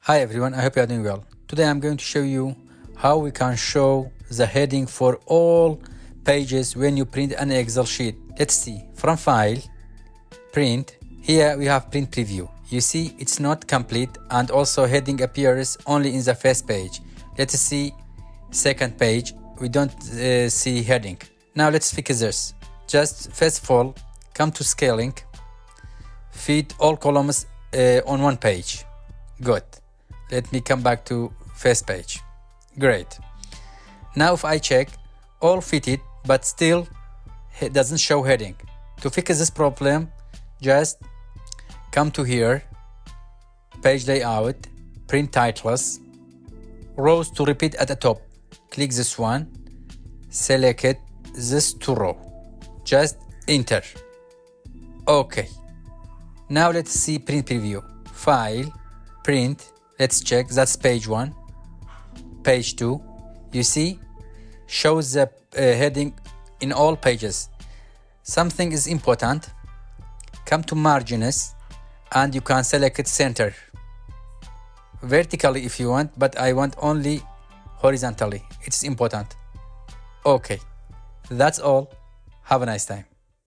Hi everyone, I hope you are doing well. Today I'm going to show you how we can show the heading for all pages when you print an Excel sheet. Let's see. From File, Print. Here we have Print Preview. You see it's not complete and also heading appears only in the first page. Let's see second page. We don't see heading. Now let's fix this. Just first of all, come to Scaling. Fit all columns on one page. Good. Let me come back to first page. Great. Now if I check, all fitted, but still it doesn't show heading. To fix this problem, just come to here, page layout, print titles, rows to repeat at the top. Click this one, select it, this to row. Just enter. Okay. Now let's see print preview. File, print. Let's check. That's page 1. Page 2. You see? Shows the heading in all pages. Something is important. Come to margins and you can select it center. Vertically if you want, but I want only horizontally. It's important. Okay. That's all. Have a nice time.